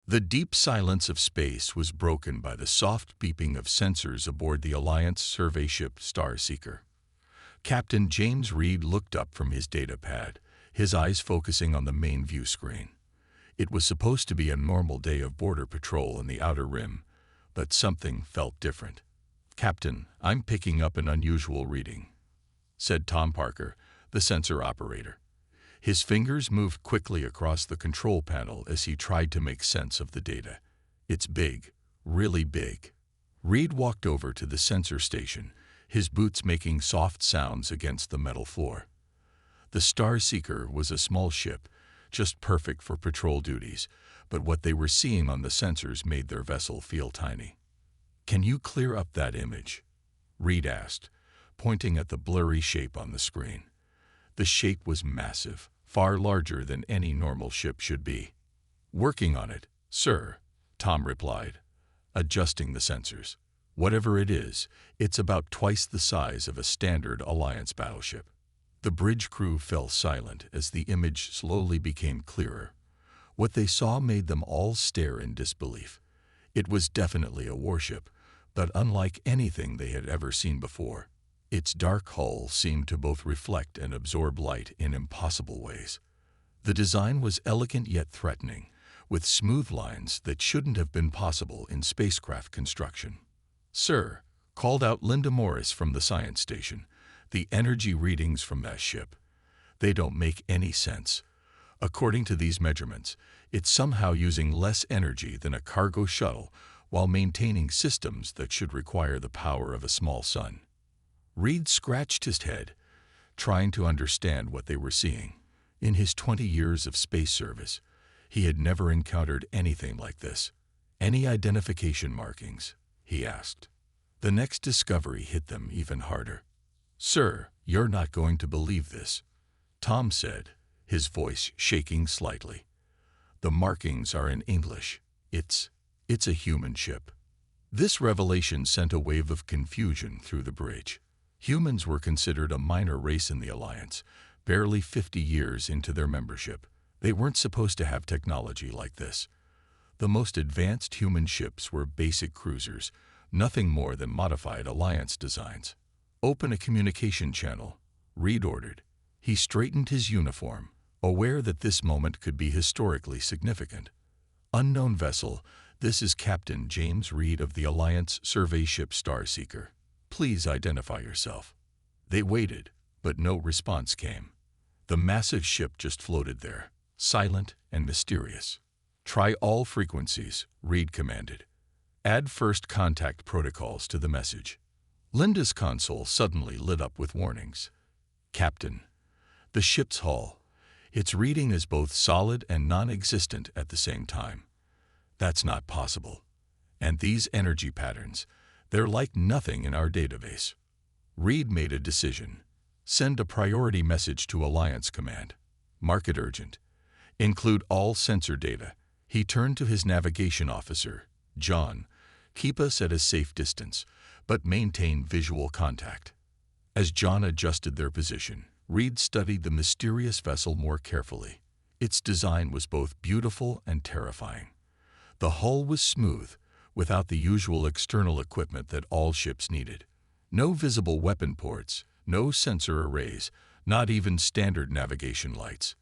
The deep silence of space was broken by the soft beeping of sensors aboard the Alliance survey ship Starseeker. Captain James Reed looked up from his data pad, his eyes focusing on the main view screen. It was supposed to be a normal day of border patrol in the Outer Rim, but something felt different. "Captain, I'm picking up an unusual reading," said Tom Parker, the sensor operator. His fingers moved quickly across the control panel as he tried to make sense of the data. "It's big, really big." Reed walked over to the sensor station, his boots making soft sounds against the metal floor. The Starseeker was a small ship, just perfect for patrol duties, but what they were seeing on the sensors made their vessel feel tiny. "Can you clear up that image?" Reed asked, pointing at the blurry shape on the screen. The shape was massive, far larger than any normal ship should be. "Working on it, sir," Tom replied, adjusting the sensors. "Whatever it is, it's about twice the size of a standard Alliance battleship." The bridge crew fell silent as the image slowly became clearer. What they saw made them all stare in disbelief. It was definitely a warship, but unlike anything they had ever seen before. Its dark hull seemed to both reflect and absorb light in impossible ways. The design was elegant yet threatening, with smooth lines that shouldn't have been possible in spacecraft construction. "Sir," called out Linda Morris from the science station, "the energy readings from that ship, they don't make any sense. According to these measurements, it's somehow using less energy than a cargo shuttle while maintaining systems that should require the power of a small sun." Reed scratched his head, trying to understand what they were seeing. In his 20 years of space service, he had never encountered anything like this. "Any identification markings?" he asked. The next discovery hit them even harder. "Sir, you're not going to believe this," Tom said, his voice shaking slightly. "The markings are in English. It's a human ship." This revelation sent a wave of confusion through the bridge. Humans were considered a minor race in the Alliance, barely 50 years into their membership. They weren't supposed to have technology like this. The most advanced human ships were basic cruisers, nothing more than modified Alliance designs. "Open a communication channel," Reed ordered. He straightened his uniform, aware that this moment could be historically significant. "Unknown vessel, this is Captain James Reed of the Alliance survey ship Starseeker. Please identify yourself." They waited, but no response came. The massive ship just floated there, silent and mysterious. "Try all frequencies," Reed commanded. "Add first contact protocols to the message." Linda's console suddenly lit up with warnings. "Captain, the ship's hull, its reading is both solid and non-existent at the same time. That's not possible. And these energy patterns, they're like nothing in our database." Reed made a decision. "Send a priority message to Alliance Command. Mark it urgent. Include all sensor data." He turned to his navigation officer, "John, keep us at a safe distance, but maintain visual contact." As John adjusted their position, Reed studied the mysterious vessel more carefully. Its design was both beautiful and terrifying. The hull was smooth, without the usual external equipment that all ships needed. No visible weapon ports, no sensor arrays, not even standard navigation lights.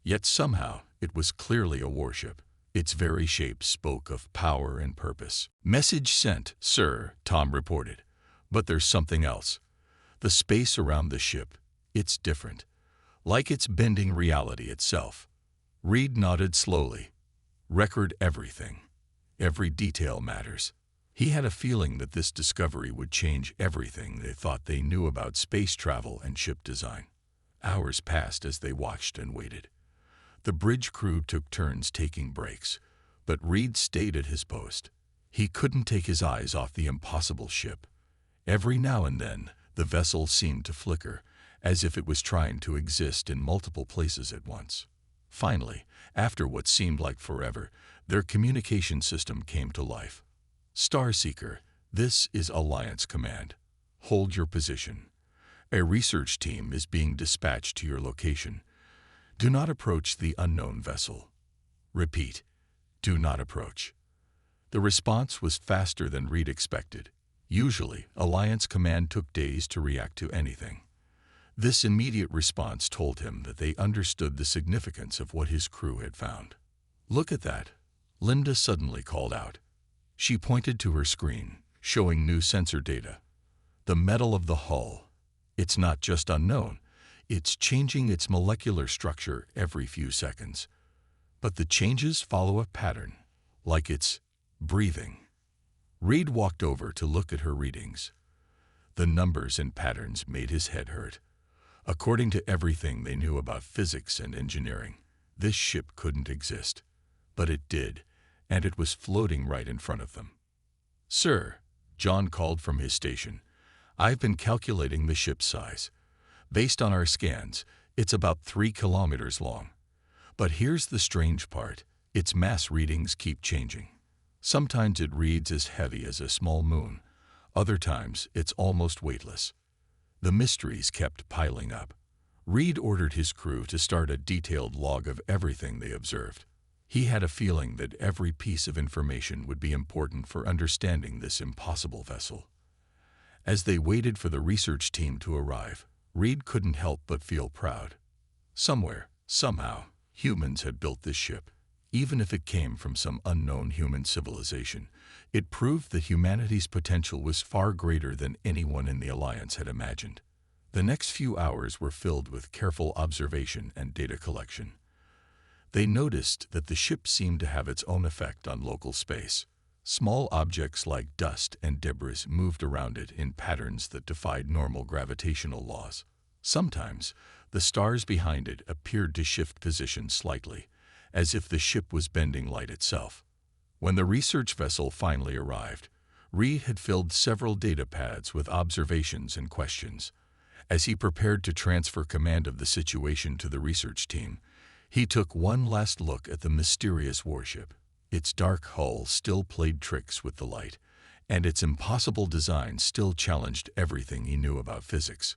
Yet somehow it was clearly a warship. Its very shape spoke of power and purpose. "Message sent, sir," Tom reported. "But there's something else. The space around the ship, it's different. Like it's bending reality itself." Reed nodded slowly. "Record everything. Every detail matters." He had a feeling that this discovery would change everything they thought they knew about space travel and ship design. Hours passed as they watched and waited. The bridge crew took turns taking breaks, but Reed stayed at his post. He couldn't take his eyes off the impossible ship. Every now and then, the vessel seemed to flicker, as if it was trying to exist in multiple places at once. Finally, after what seemed like forever, their communication system came to life. "Starseeker, this is Alliance Command. Hold your position. A research team is being dispatched to your location. Do not approach the unknown vessel. Repeat, "Do not approach." The response was faster than Reed expected. Usually, Alliance Command took days to react to anything. This immediate response told him that they understood the significance of what his crew had found. "Look at that," Linda suddenly called out. She pointed to her screen, showing new sensor data. "The metal of the hull. It's not just unknown, it's changing its molecular structure every few seconds. But the changes follow a pattern, like it's breathing." Reed walked over to look at her readings. The numbers and patterns made his head hurt. According to everything they knew about physics and engineering, this ship couldn't exist. But it did, and it was floating right in front of them. "Sir," John called from his station, "I've been calculating the ship's size. Based on our scans, it's about 3 kilometers long. But here's the strange part. Its mass readings keep changing. Sometimes it reads as heavy as a small moon. Other times, it's almost weightless." The mysteries kept piling up. Reed ordered his crew to start a detailed log of everything they observed. He had a feeling that every piece of information would be important for understanding this impossible vessel. As they waited for the research team to arrive, Reed couldn't help but feel proud. Somewhere, somehow, humans had built this ship. Even if it came from some unknown human civilization, it proved that humanity's potential was far greater than anyone in the Alliance had imagined. The next few hours were filled with careful observation and data collection. They noticed that the ship seemed to have its own effect on local space. Small objects like dust and debris moved around it in patterns that defied normal gravitational laws. Sometimes, the stars behind it appeared to shift position slightly, as if the ship was bending light itself. When the research vessel finally arrived, Reed had filled several data pads with observations and questions. As he prepared to transfer command of the situation to the research team, he took one last look at the mysterious warship. Its dark hull still played tricks with the light, and its impossible design still challenged everything he knew about physics.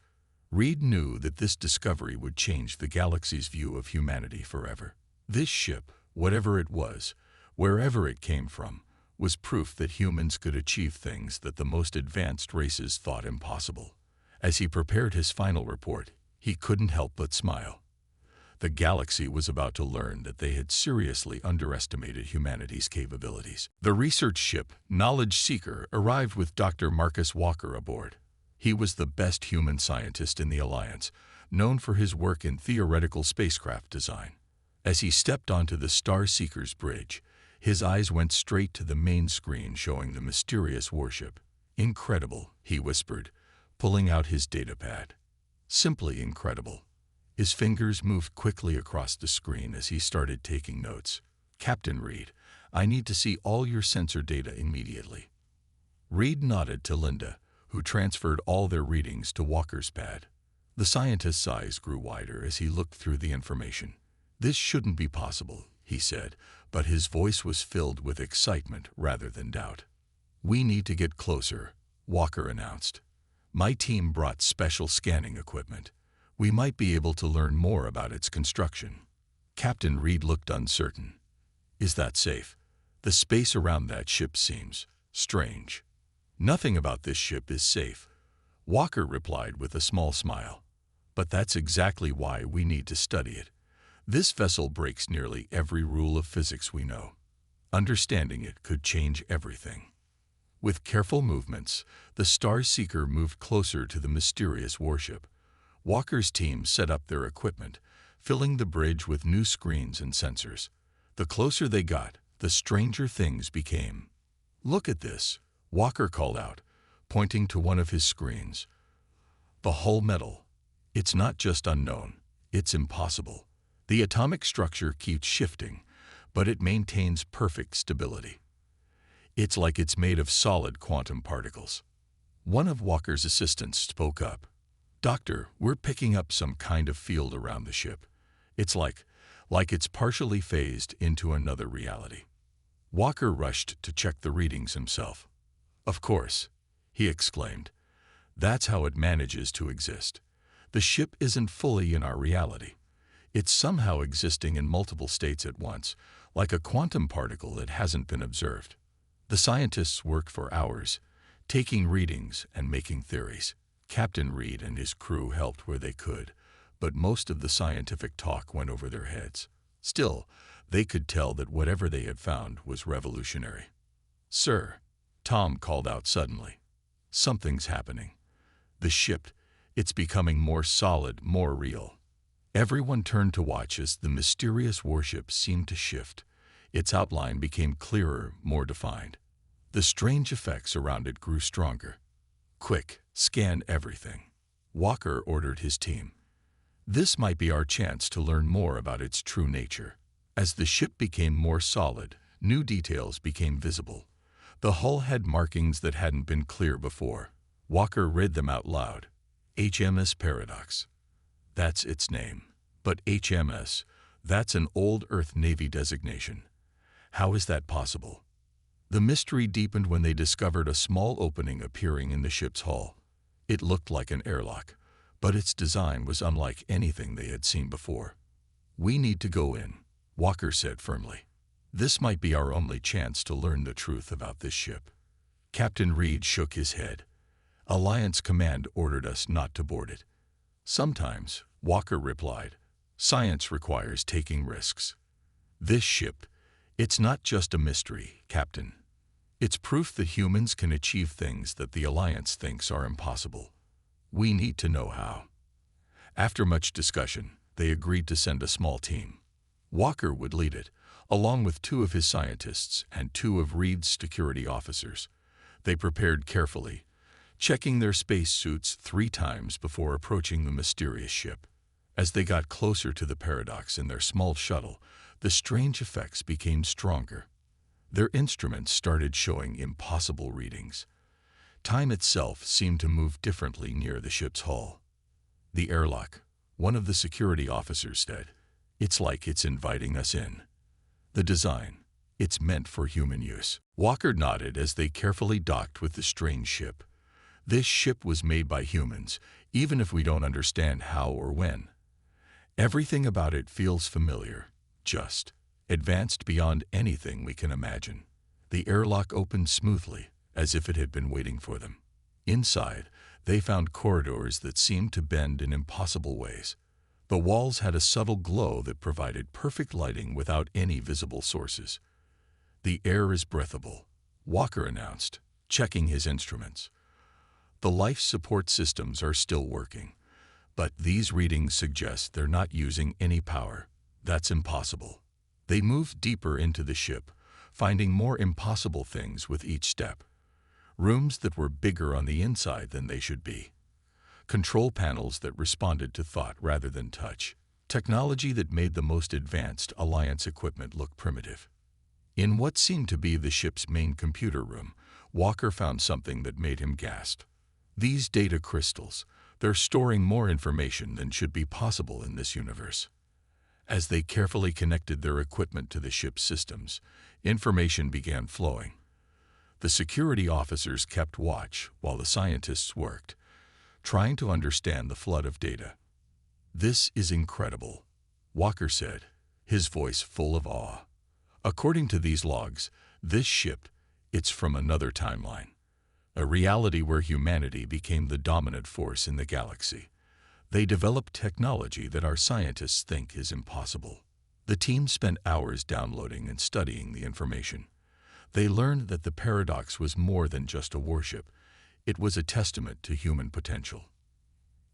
Reed knew that this discovery would change the galaxy's view of humanity forever. This ship, whatever it was, wherever it came from, was proof that humans could achieve things that the most advanced races thought impossible. As he prepared his final report, he couldn't help but smile. The galaxy was about to learn that they had seriously underestimated humanity's capabilities. The research ship, Knowledge Seeker, arrived with Dr. Marcus Walker aboard. He was the best human scientist in the Alliance, known for his work in theoretical spacecraft design. As he stepped onto the Star Seeker's bridge, his eyes went straight to the main screen showing the mysterious warship. "Incredible," he whispered, pulling out his datapad. "Simply incredible." His fingers moved quickly across the screen as he started taking notes. "Captain Reed, I need to see all your sensor data immediately." Reed nodded to Linda, who transferred all their readings to Walker's pad. The scientist's eyes grew wider as he looked through the information. "This shouldn't be possible," he said, but his voice was filled with excitement rather than doubt. "We need to get closer," Walker announced. "My team brought special scanning equipment. We might be able to learn more about its construction." Captain Reed looked uncertain. "Is that safe? The space around that ship seems strange." "Nothing about this ship is safe," Walker replied with a small smile. "But that's exactly why we need to study it. This vessel breaks nearly every rule of physics we know. Understanding it could change everything." With careful movements, the Star Seeker moved closer to the mysterious warship. Walker's team set up their equipment, filling the bridge with new screens and sensors. The closer they got, the stranger things became. "Look at this," Walker called out, pointing to one of his screens. "The hull metal. It's not just unknown, it's impossible. The atomic structure keeps shifting, but it maintains perfect stability. It's like it's made of solid quantum particles." One of Walker's assistants spoke up. "Doctor, we're picking up some kind of field around the ship. It's like it's partially phased into another reality." Walker rushed to check the readings himself. "Of course," he exclaimed. "That's how it manages to exist. The ship isn't fully in our reality. It's somehow existing in multiple states at once, like a quantum particle that hasn't been observed. The scientists worked for hours, taking readings and making theories. Captain Reed and his crew helped where they could, but most of the scientific talk went over their heads. Still, they could tell that whatever they had found was revolutionary. "Sir," Tom called out suddenly. "Something's happening. The ship, it's becoming more solid, more real." Everyone turned to watch as the mysterious warship seemed to shift. Its outline became clearer, more defined. The strange effects around it grew stronger. "Quick, scan everything," Walker ordered his team. "This might be our chance to learn more about its true nature." As the ship became more solid, new details became visible. The hull had markings that hadn't been clear before. Walker read them out loud. "HMS Paradox. That's its name. But HMS, that's an old Earth Navy designation. How is that possible?" The mystery deepened when they discovered a small opening appearing in the ship's hull. It looked like an airlock, but its design was unlike anything they had seen before. "We need to go in," Walker said firmly. "This might be our only chance to learn the truth about this ship." Captain Reed shook his head. "Alliance Command ordered us not to board it." "Sometimes," Walker replied, "science requires taking risks. This ship, it's not just a mystery, Captain. It's proof that humans can achieve things that the Alliance thinks are impossible. We need to know how." After much discussion, they agreed to send a small team. Walker would lead it, along with 2 of his scientists and 2 of Reed's security officers. They prepared carefully, checking their space suits 3 times before approaching the mysterious ship. As they got closer to the Paradox in their small shuttle, the strange effects became stronger. Their instruments started showing impossible readings. Time itself seemed to move differently near the ship's hull. "The airlock," one of the security officers said. "It's like it's inviting us in." "The design, it's meant for human use." Walker nodded as they carefully docked with the strange ship. "This ship was made by humans, even if we don't understand how or when. Everything about it feels familiar, just advanced beyond anything we can imagine." The airlock opened smoothly, as if it had been waiting for them. Inside, they found corridors that seemed to bend in impossible ways. The walls had a subtle glow that provided perfect lighting without any visible sources. "The air is breathable," Walker announced, checking his instruments. "The life support systems are still working, but these readings suggest they're not using any power. That's impossible." They moved deeper into the ship, finding more impossible things with each step. Rooms that were bigger on the inside than they should be. Control panels that responded to thought rather than touch. Technology that made the most advanced Alliance equipment look primitive. In what seemed to be the ship's main computer room, Walker found something that made him gasp. These data crystals, they're storing more information than should be possible in this universe. As they carefully connected their equipment to the ship's systems, information began flowing. The security officers kept watch while the scientists worked, trying to understand the flood of data. "This is incredible," Walker said, his voice full of awe. "According to these logs, this ship, it's from another timeline. A reality where humanity became the dominant force in the galaxy. They developed technology that our scientists think is impossible." The team spent hours downloading and studying the information. They learned that the Paradox was more than just a warship. It was a testament to human potential.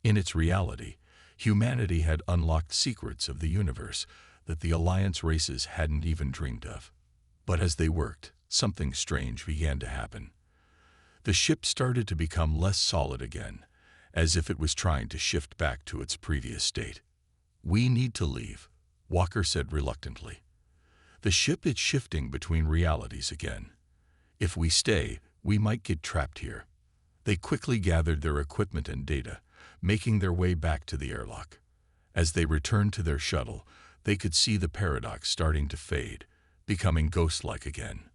In its reality, humanity had unlocked secrets of the universe that the Alliance races hadn't even dreamed of. But as they worked, something strange began to happen. The ship started to become less solid again, as if it was trying to shift back to its previous state. "We need to leave," Walker said reluctantly. "The ship is shifting between realities again. If we stay, we might get trapped here." They quickly gathered their equipment and data, making their way back to the airlock. As they returned to their shuttle, they could see the Paradox starting to fade, becoming ghost-like again.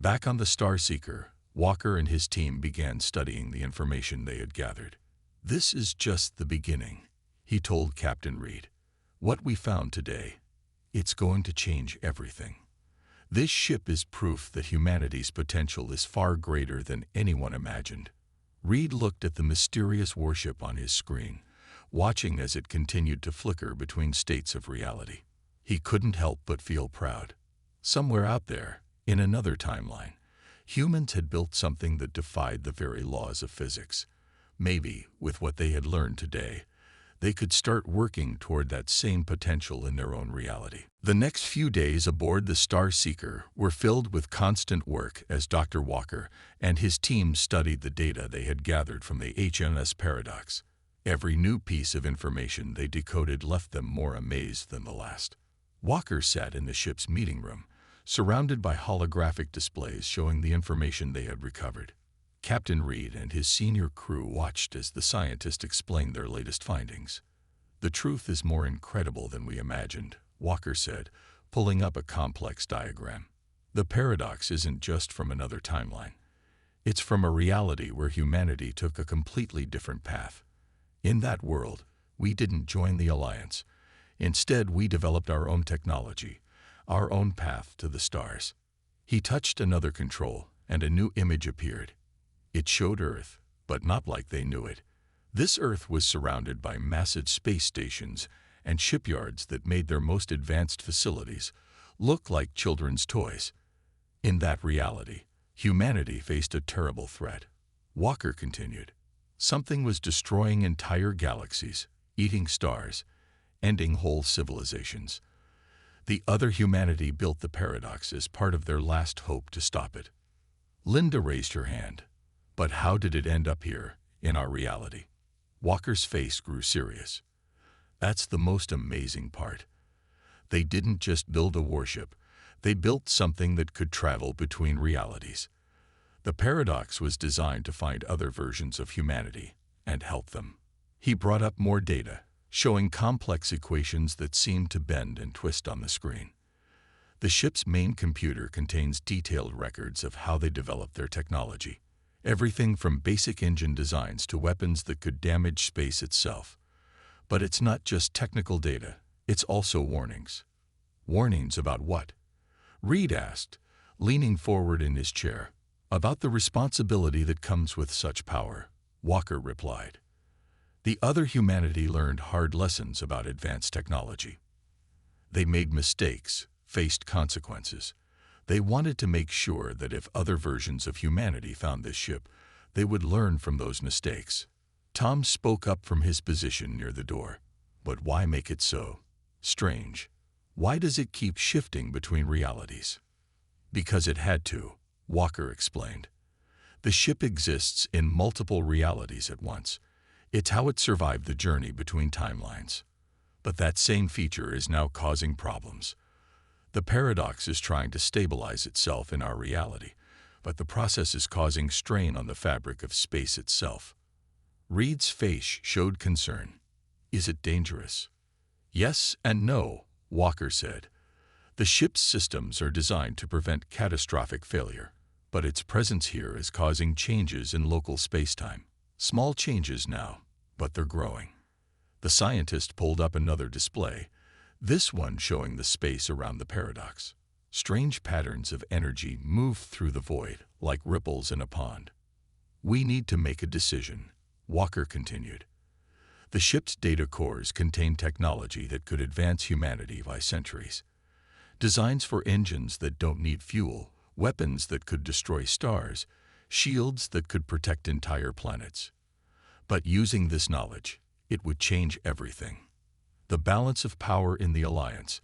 Back on the Starseeker, Walker and his team began studying the information they had gathered. "This is just the beginning," he told Captain Reed. "What we found today, It's going to change everything. This ship is proof that humanity's potential is far greater than anyone imagined. Reed looked at the mysterious warship on his screen, watching as it continued to flicker between states of reality. He couldn't help but feel proud. Somewhere out there, in another timeline, humans had built something that defied the very laws of physics. Maybe, with what they had learned today, they could start working toward that same potential in their own reality. The next few days aboard the Star Seeker were filled with constant work as Dr. Walker and his team studied the data they had gathered from the HMS Paradox. Every new piece of information they decoded left them more amazed than the last. Walker sat in the ship's meeting room, surrounded by holographic displays showing the information they had recovered. Captain Reed and his senior crew watched as the scientist explained their latest findings. "The truth is more incredible than we imagined," Walker said, pulling up a complex diagram. "The paradox isn't just from another timeline. It's from a reality where humanity took a completely different path. In that world, we didn't join the Alliance. Instead, we developed our own technology, our own path to the stars." He touched another control, and a new image appeared. It showed Earth, but not like they knew it. This Earth was surrounded by massive space stations and shipyards that made their most advanced facilities look like children's toys. In that reality, humanity faced a terrible threat. Walker continued. Something was destroying entire galaxies, eating stars, ending whole civilizations. The other humanity built the paradox as part of their last hope to stop it. Linda raised her hand. "But how did it end up here, in our reality?" Walker's face grew serious. "That's the most amazing part. They didn't just build a warship, they built something that could travel between realities. The paradox was designed to find other versions of humanity and help them." He brought up more data, showing complex equations that seemed to bend and twist on the screen. The ship's main computer contains detailed records of how they developed their technology. Everything from basic engine designs to weapons that could damage space itself. But it's not just technical data, it's also warnings. "Warnings about what?" Reed asked, leaning forward in his chair. "About the responsibility that comes with such power," Walker replied. The other humanity learned hard lessons about advanced technology. They made mistakes, faced consequences. They wanted to make sure that if other versions of humanity found this ship, they would learn from those mistakes. Tom spoke up from his position near the door. "But why make it so strange? Why does it keep shifting between realities?" "Because it had to," Walker explained. "The ship exists in multiple realities at once. It's how it survived the journey between timelines. But that same feature is now causing problems. The paradox is trying to stabilize itself in our reality, but the process is causing strain on the fabric of space itself." Reed's face showed concern. "Is it dangerous?" "Yes and no," Walker said. "The ship's systems are designed to prevent catastrophic failure, but its presence here is causing changes in local spacetime. Small changes now, but they're growing." The scientist pulled up another display, this one showing the space around the paradox. Strange patterns of energy moved through the void, like ripples in a pond. "We need to make a decision," Walker continued. "The ship's data cores contain technology that could advance humanity by centuries. Designs for engines that don't need fuel, weapons that could destroy stars, shields that could protect entire planets. But using this knowledge, it would change everything. The balance of power in the Alliance,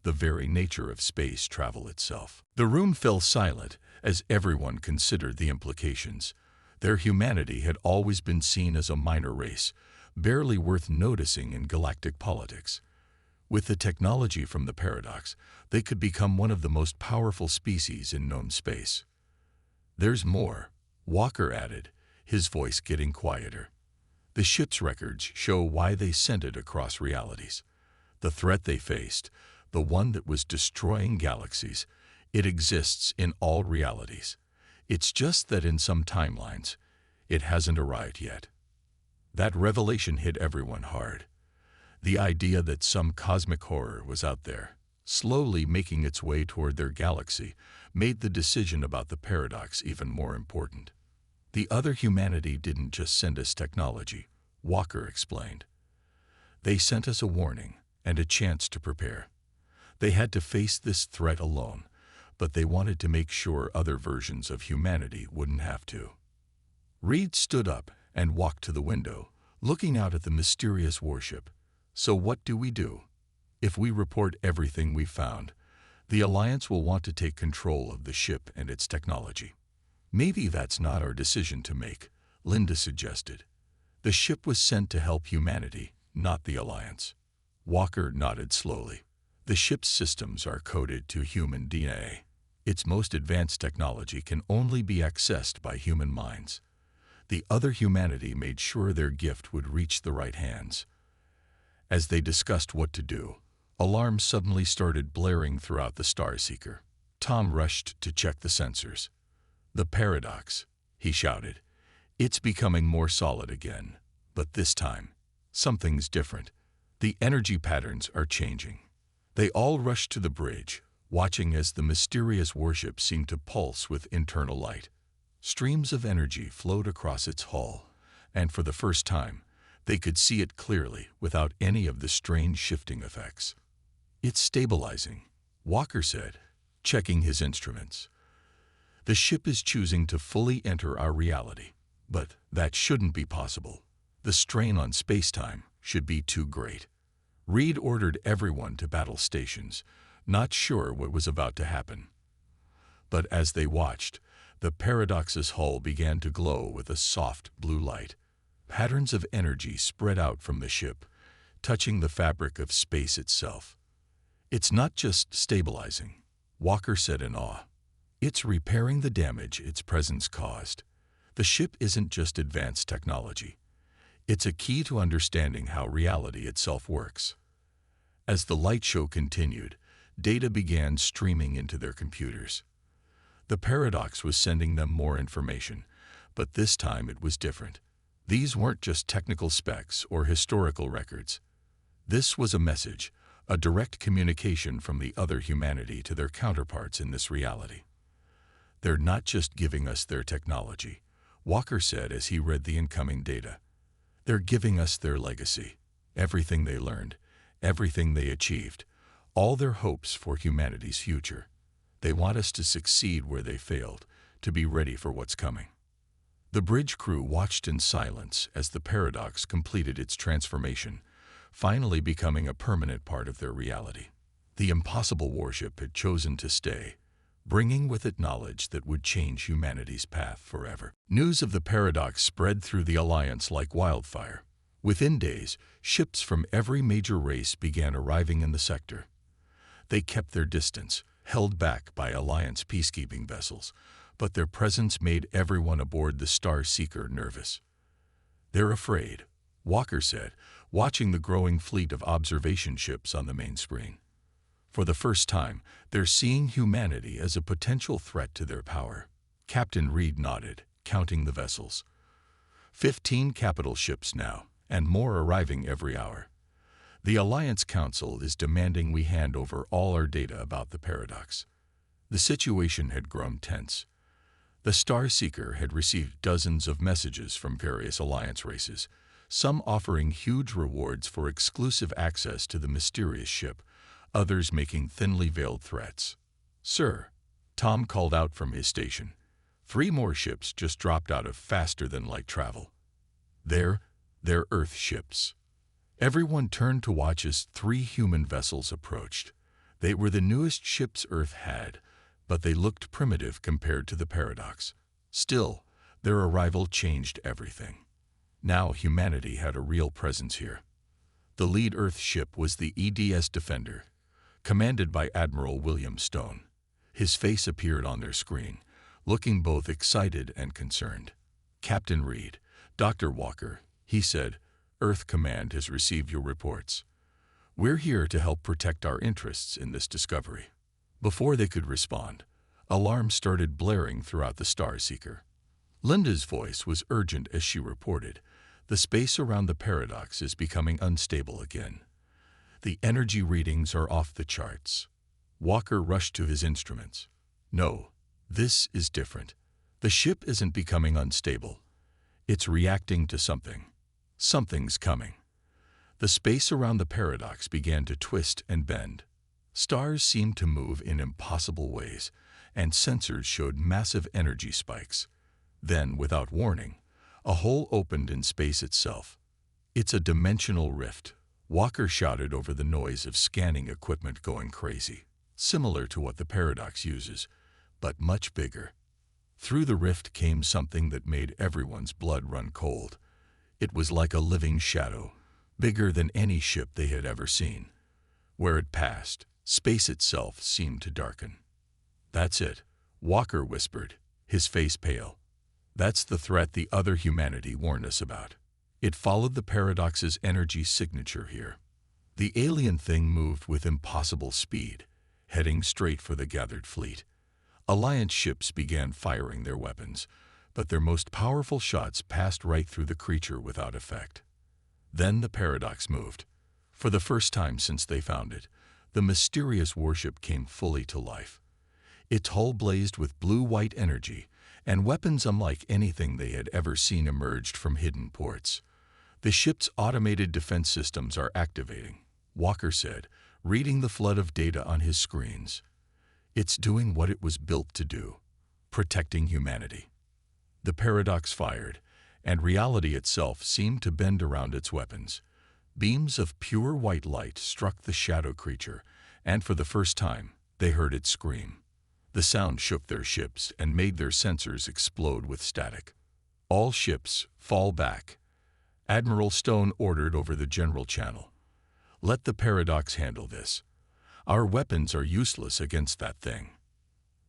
the very nature of space travel itself." The room fell silent as everyone considered the implications. Their humanity had always been seen as a minor race, barely worth noticing in galactic politics. With the technology from the paradox, they could become one of the most powerful species in known space. "There's more," Walker added, his voice getting quieter. "The ship's records show why they sent it across realities. The threat they faced, the one that was destroying galaxies, it exists in all realities. It's just that in some timelines, it hasn't arrived yet." That revelation hit everyone hard. The idea that some cosmic horror was out there, slowly making its way toward their galaxy, made the decision about the paradox even more important. The other humanity didn't just send us technology, Walker explained. They sent us a warning and a chance to prepare. They had to face this threat alone, but they wanted to make sure other versions of humanity wouldn't have to. Reed stood up and walked to the window, looking out at the mysterious warship. So what do we do? If we report everything we found, the Alliance will want to take control of the ship and its technology. Maybe that's not our decision to make, Linda suggested. The ship was sent to help humanity, not the Alliance. Walker nodded slowly. The ship's systems are coded to human DNA. Its most advanced technology can only be accessed by human minds. The other humanity made sure their gift would reach the right hands. As they discussed what to do, alarms suddenly started blaring throughout the Starseeker. Tom rushed to check the sensors. "The paradox," he shouted. "It's becoming more solid again. But this time, something's different. The energy patterns are changing." They all rushed to the bridge, watching as the mysterious warship seemed to pulse with internal light. Streams of energy flowed across its hull, and for the first time, they could see it clearly without any of the strange shifting effects. "It's stabilizing," Walker said, checking his instruments. "The ship is choosing to fully enter our reality, but that shouldn't be possible. The strain on space-time should be too great." Reed ordered everyone to battle stations, not sure what was about to happen. But as they watched, the paradox's hull began to glow with a soft blue light. Patterns of energy spread out from the ship, touching the fabric of space itself. "It's not just stabilizing," Walker said in awe. "It's repairing the damage its presence caused. The ship isn't just advanced technology. It's a key to understanding how reality itself works." As the light show continued, data began streaming into their computers. The paradox was sending them more information, but this time it was different. These weren't just technical specs or historical records. This was a message, a direct communication from the other humanity to their counterparts in this reality. "They're not just giving us their technology," Walker said as he read the incoming data. "They're giving us their legacy, everything they learned, everything they achieved, all their hopes for humanity's future. They want us to succeed where they failed, to be ready for what's coming." The bridge crew watched in silence as the paradox completed its transformation, finally becoming a permanent part of their reality. The impossible warship had chosen to stay, bringing with it knowledge that would change humanity's path forever. News of the paradox spread through the Alliance like wildfire. Within days, ships from every major race began arriving in the sector. They kept their distance, held back by Alliance peacekeeping vessels, but their presence made everyone aboard the Starseeker nervous. "They're afraid," Walker said, watching the growing fleet of observation ships on the main screen. "For the first time, they're seeing humanity as a potential threat to their power." Captain Reed nodded, counting the vessels. 15 capital ships now, and more arriving every hour. "The Alliance Council is demanding we hand over all our data about the paradox." The situation had grown tense. The Starseeker had received dozens of messages from various Alliance races, some offering huge rewards for exclusive access to the mysterious ship, others making thinly veiled threats. "Sir," Tom called out from his station, 3 more ships just dropped out of faster-than-light travel. They're Earth ships." Everyone turned to watch as 3 human vessels approached. They were the newest ships Earth had, but they looked primitive compared to the paradox. Still, their arrival changed everything. Now humanity had a real presence here. The lead Earth ship was the EDS Defender, commanded by Admiral William Stone. His face appeared on their screen, looking both excited and concerned. "Captain Reed, Dr. Walker," he said, "Earth Command has received your reports. We're here to help protect our interests in this discovery." Before they could respond, alarms started blaring throughout the Starseeker. Linda's voice was urgent as she reported, "The space around the paradox is becoming unstable again. The energy readings are off the charts. Walker rushed to his instruments. No, this is different. The ship isn't becoming unstable. It's reacting to something. Something's coming. The space around the paradox began to twist and bend. Stars seemed to move in impossible ways, and sensors showed massive energy spikes. Then, without warning, a hole opened in space itself. It's a dimensional rift. Walker shouted over the noise of scanning equipment going crazy, similar to what the paradox uses, but much bigger. Through the rift came something that made everyone's blood run cold. It was like a living shadow, bigger than any ship they had ever seen. Where it passed, space itself seemed to darken. "That's it," Walker whispered, his face pale. "That's the threat the other humanity warned us about. It followed the paradox's energy signature here." The alien thing moved with impossible speed, heading straight for the gathered fleet. Alliance ships began firing their weapons, but their most powerful shots passed right through the creature without effect. Then the paradox moved. For the first time since they found it, the mysterious warship came fully to life. Its hull blazed with blue-white energy, and weapons unlike anything they had ever seen emerged from hidden ports. "The ship's automated defense systems are activating," Walker said, reading the flood of data on his screens. "It's doing what it was built to do, protecting humanity." The paradox fired, and reality itself seemed to bend around its weapons. Beams of pure white light struck the shadow creature, and for the first time, they heard it scream. The sound shook their ships and made their sensors explode with static. "All ships, fall back," Admiral Stone ordered over the general channel. "Let the paradox handle this. Our weapons are useless against that thing."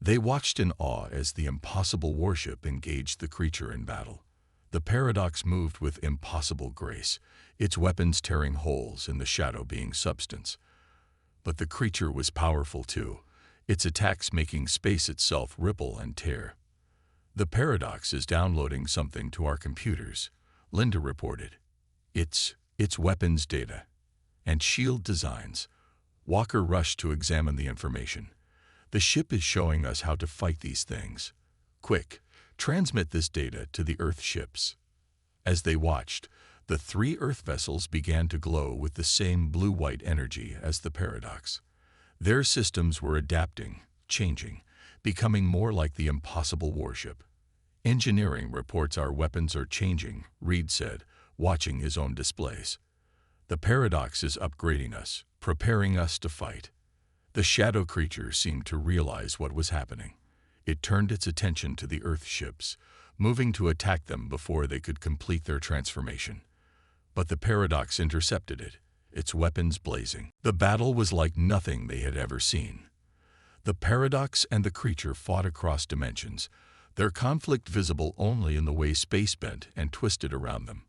They watched in awe as the impossible warship engaged the creature in battle. The paradox moved with impossible grace, its weapons tearing holes in the shadow being substance. But the creature was powerful too, its attacks making space itself ripple and tear. "The paradox is downloading something to our computers," Linda reported. It's weapons data and shield designs." Walker rushed to examine the information. "The ship is showing us how to fight these things. Quick, transmit this data to the Earth ships." As they watched, the 3 Earth vessels began to glow with the same blue-white energy as the paradox. Their systems were adapting, changing, becoming more like the impossible warship. "Engineering reports our weapons are changing," Reed said, watching his own displays. "The paradox is upgrading us, preparing us to fight." The shadow creature seemed to realize what was happening. It turned its attention to the Earth ships, moving to attack them before they could complete their transformation. But the paradox intercepted it, its weapons blazing. The battle was like nothing they had ever seen. The paradox and the creature fought across dimensions, their conflict visible only in the way space bent and twisted around them.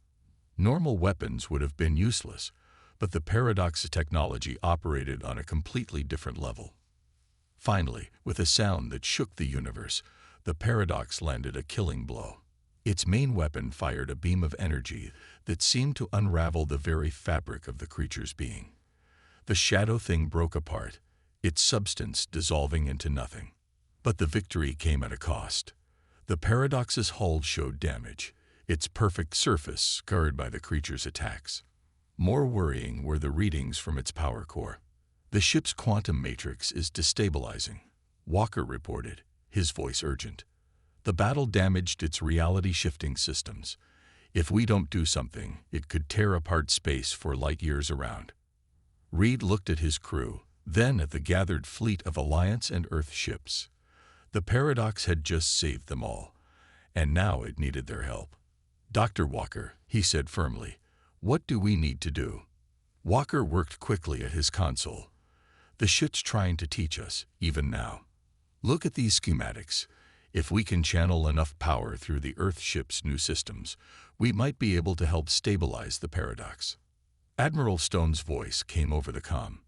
Normal weapons would have been useless, but the paradox's technology operated on a completely different level. Finally, with a sound that shook the universe, the paradox landed a killing blow. Its main weapon fired a beam of energy that seemed to unravel the very fabric of the creature's being. The shadow thing broke apart, its substance dissolving into nothing. But the victory came at a cost. The paradox's hull showed damage, its perfect surface scarred by the creature's attacks. More worrying were the readings from its power core. "The ship's quantum matrix is destabilizing," Walker reported, his voice urgent. "The battle damaged its reality-shifting systems. If we don't do something, it could tear apart space for light years around." Reed looked at his crew, then at the gathered fleet of Alliance and Earth ships. The paradox had just saved them all, and now it needed their help. "Dr. Walker," he said firmly, "what do we need to do?" Walker worked quickly at his console. "The ship's trying to teach us, even now. Look at these schematics. If we can channel enough power through the Earth ship's new systems, we might be able to help stabilize the paradox." Admiral Stone's voice came over the comm.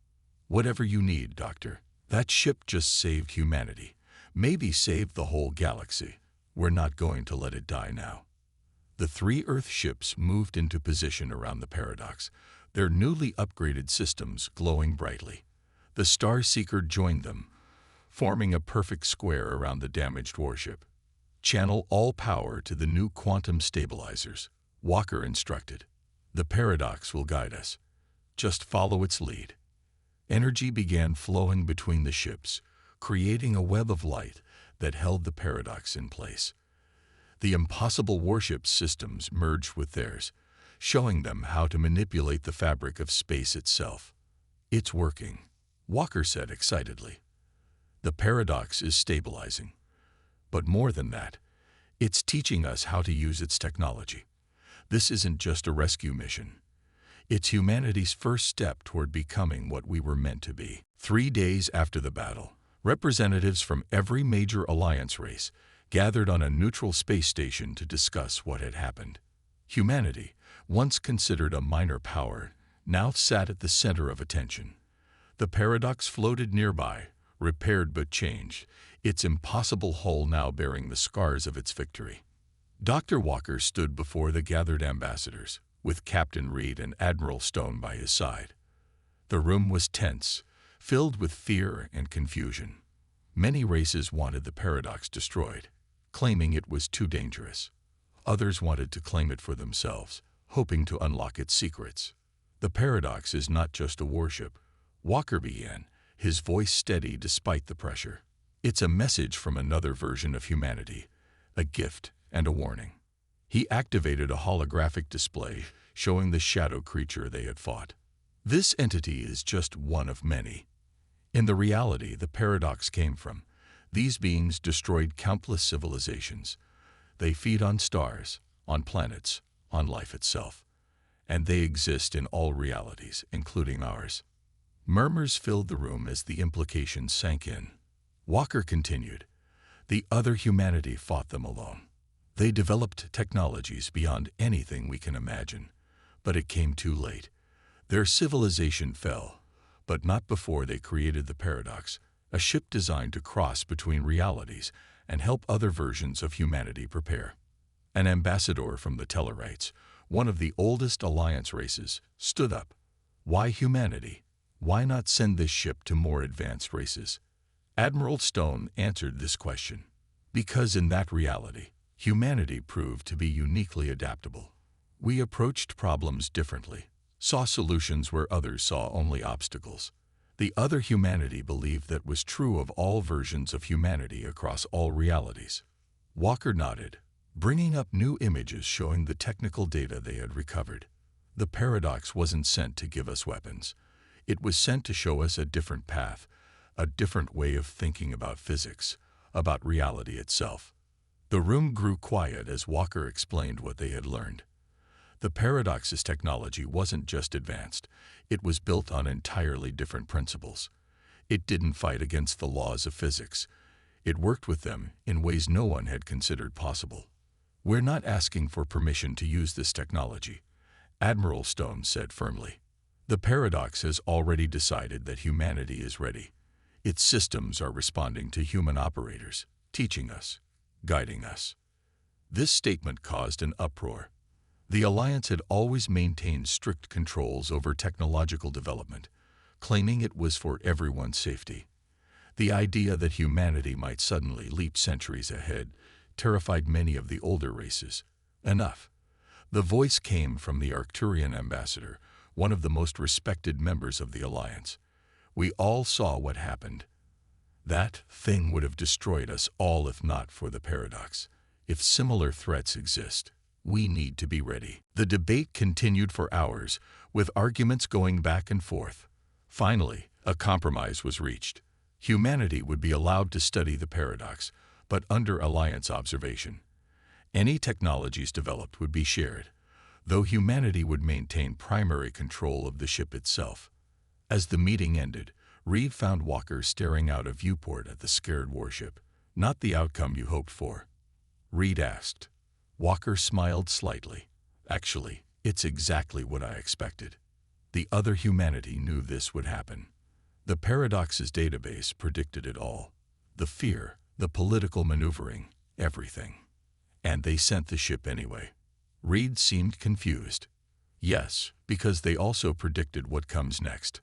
"Whatever you need, Doctor. That ship just saved humanity. Maybe saved the whole galaxy. We're not going to let it die now." The 3 Earth ships moved into position around the paradox, their newly upgraded systems glowing brightly. The Starseeker joined them, forming a perfect square around the damaged warship. Channel all power to the new quantum stabilizers, Walker instructed. The paradox will guide us. Just follow its lead. Energy began flowing between the ships, creating a web of light that held the paradox in place. The impossible warship's systems merged with theirs, showing them how to manipulate the fabric of space itself. It's working, Walker said excitedly. The paradox is stabilizing. But more than that, it's teaching us how to use its technology. This isn't just a rescue mission. It's humanity's first step toward becoming what we were meant to be. 3 days after the battle, representatives from every major alliance race gathered on a neutral space station to discuss what had happened. Humanity, once considered a minor power, now sat at the center of attention. The paradox floated nearby, repaired but changed, its impossible hull now bearing the scars of its victory. Dr. Walker stood before the gathered ambassadors, with Captain Reed and Admiral Stone by his side. The room was tense, filled with fear and confusion. Many races wanted the paradox destroyed, claiming it was too dangerous. Others wanted to claim it for themselves, hoping to unlock its secrets. The paradox is not just a warship, Walker began, his voice steady despite the pressure. It's a message from another version of humanity, a gift and a warning. He activated a holographic display showing the shadow creature they had fought. This entity is just one of many. In the reality the paradox came from, these beings destroyed countless civilizations. They feed on stars, on planets, on life itself. And they exist in all realities, including ours. Murmurs filled the room as the implications sank in. Walker continued, the other humanity fought them alone. They developed technologies beyond anything we can imagine, but it came too late. Their civilization fell, but not before they created the paradox, a ship designed to cross between realities and help other versions of humanity prepare. An ambassador from the Tellarites, one of the oldest alliance races, stood up. Why humanity? Why not send this ship to more advanced races? Admiral Stone answered this question. Because in that reality, humanity proved to be uniquely adaptable. We approached problems differently, saw solutions where others saw only obstacles. The other humanity believed that was true of all versions of humanity across all realities. Walker nodded, bringing up new images showing the technical data they had recovered. The paradox wasn't sent to give us weapons. It was sent to show us a different path, a different way of thinking about physics, about reality itself. The room grew quiet as Walker explained what they had learned. The paradox's technology wasn't just advanced, it was built on entirely different principles. It didn't fight against the laws of physics. It worked with them in ways no one had considered possible. We're not asking for permission to use this technology, Admiral Stone said firmly. The paradox has already decided that humanity is ready. Its systems are responding to human operators, teaching us, guiding us. This statement caused an uproar. The Alliance had always maintained strict controls over technological development, claiming it was for everyone's safety. The idea that humanity might suddenly leap centuries ahead terrified many of the older races. Enough. The voice came from the Arcturian ambassador, one of the most respected members of the Alliance. We all saw what happened. That thing would have destroyed us all if not for the paradox. If similar threats exist, we need to be ready. The debate continued for hours, with arguments going back and forth. Finally, a compromise was reached. Humanity would be allowed to study the paradox, but under Alliance observation. Any technologies developed would be shared, though humanity would maintain primary control of the ship itself. As the meeting ended, Reed found Walker staring out a viewport at the scared warship. Not the outcome you hoped for? Reed asked. Walker smiled slightly. Actually, it's exactly what I expected. The other humanity knew this would happen. The paradox's database predicted it all. The fear, the political maneuvering, everything. And they sent the ship anyway. Reed seemed confused. Yes, because they also predicted what comes next.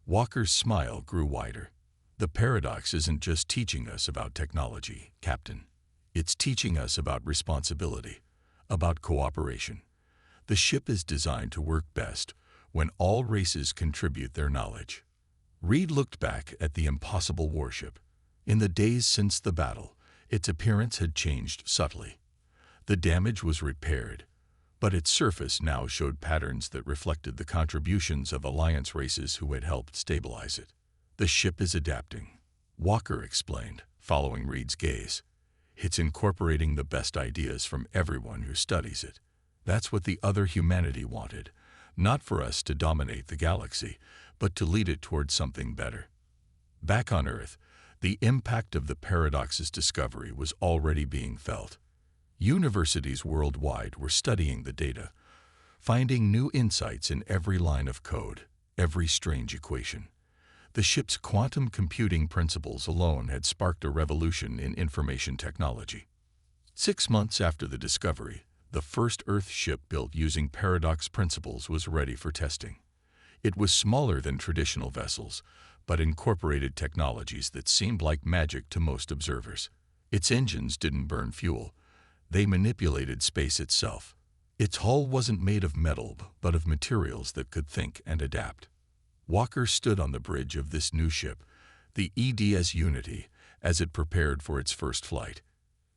Walker's smile grew wider. The paradox isn't just teaching us about technology, Captain. It's teaching us about responsibility, about cooperation. The ship is designed to work best when all races contribute their knowledge. Reed looked back at the impossible warship. In the days since the battle, its appearance had changed subtly. The damage was repaired, but its surface now showed patterns that reflected the contributions of Alliance races who had helped stabilize it. The ship is adapting, Walker explained, following Reed's gaze. It's incorporating the best ideas from everyone who studies it. That's what the other humanity wanted, not for us to dominate the galaxy, but to lead it towards something better. Back on Earth, the impact of the paradox's discovery was already being felt. Universities worldwide were studying the data, finding new insights in every line of code, every strange equation. The ship's quantum computing principles alone had sparked a revolution in information technology. 6 months after the discovery, the first Earth ship built using paradox principles was ready for testing. It was smaller than traditional vessels, but incorporated technologies that seemed like magic to most observers. Its engines didn't burn fuel. They manipulated space itself. Its hull wasn't made of metal, but of materials that could think and adapt. Walker stood on the bridge of this new ship, the EDS Unity, as it prepared for its first flight.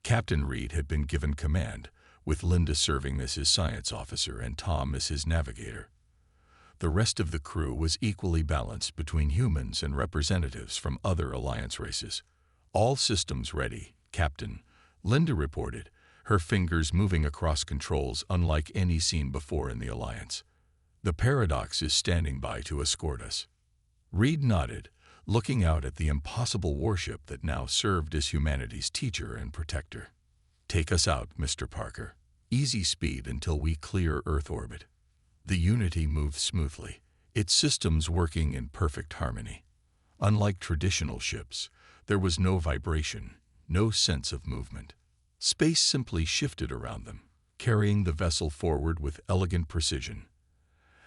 Captain Reed had been given command, with Linda serving as his science officer and Tom as his navigator. The rest of the crew was equally balanced between humans and representatives from other Alliance races. "All systems ready, Captain," Linda reported, her fingers moving across controls unlike any seen before in the Alliance. "The paradox is standing by to escort us." Reed nodded, looking out at the impossible warship that now served as humanity's teacher and protector. "Take us out, Mr. Parker. Easy speed until we clear Earth orbit." The Unity moved smoothly, its systems working in perfect harmony. Unlike traditional ships, there was no vibration, no sense of movement. Space simply shifted around them, carrying the vessel forward with elegant precision.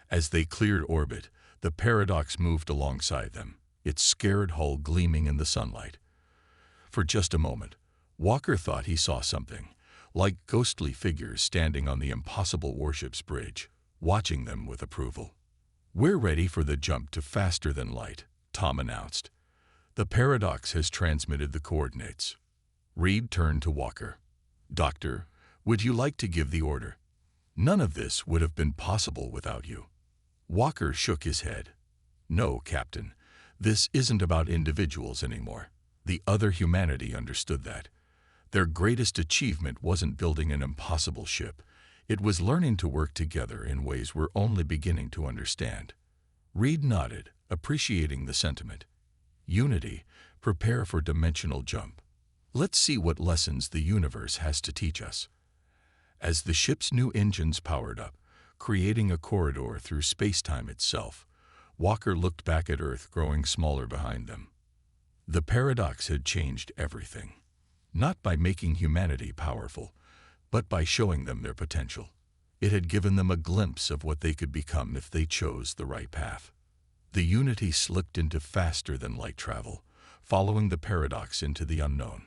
As they cleared orbit, the paradox moved alongside them, its scared hull gleaming in the sunlight. For just a moment, Walker thought he saw something, like ghostly figures standing on the impossible warship's bridge, watching them with approval. "We're ready for the jump to faster than light," Tom announced. "The paradox has transmitted the coordinates." Reed turned to Walker. "Doctor, would you like to give the order? None of this would have been possible without you." Walker shook his head. "No, Captain, this isn't about individuals anymore." The other humanity understood that. Their greatest achievement wasn't building an impossible ship. It was learning to work together in ways we're only beginning to understand. Reed nodded, appreciating the sentiment. "Unity, prepare for dimensional jump. Let's see what lessons the universe has to teach us." As the ship's new engines powered up, creating a corridor through space-time itself, Walker looked back at Earth growing smaller behind them. The paradox had changed everything, not by making humanity powerful, but by showing them their potential. It had given them a glimpse of what they could become if they chose the right path. The Unity slipped into faster-than-light travel, following the paradox into the unknown.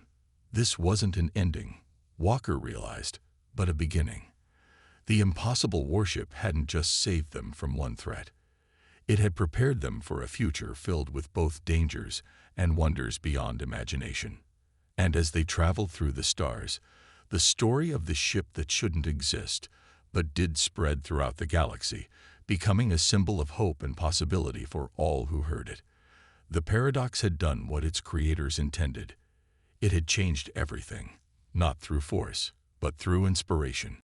This wasn't an ending, Walker realized, but a beginning. The impossible warship hadn't just saved them from one threat. It had prepared them for a future filled with both dangers and wonders beyond imagination. And as they traveled through the stars, the story of the ship that shouldn't exist, but did spread throughout the galaxy, becoming a symbol of hope and possibility for all who heard it. The paradox had done what its creators intended. It had changed everything, not through force, but through inspiration.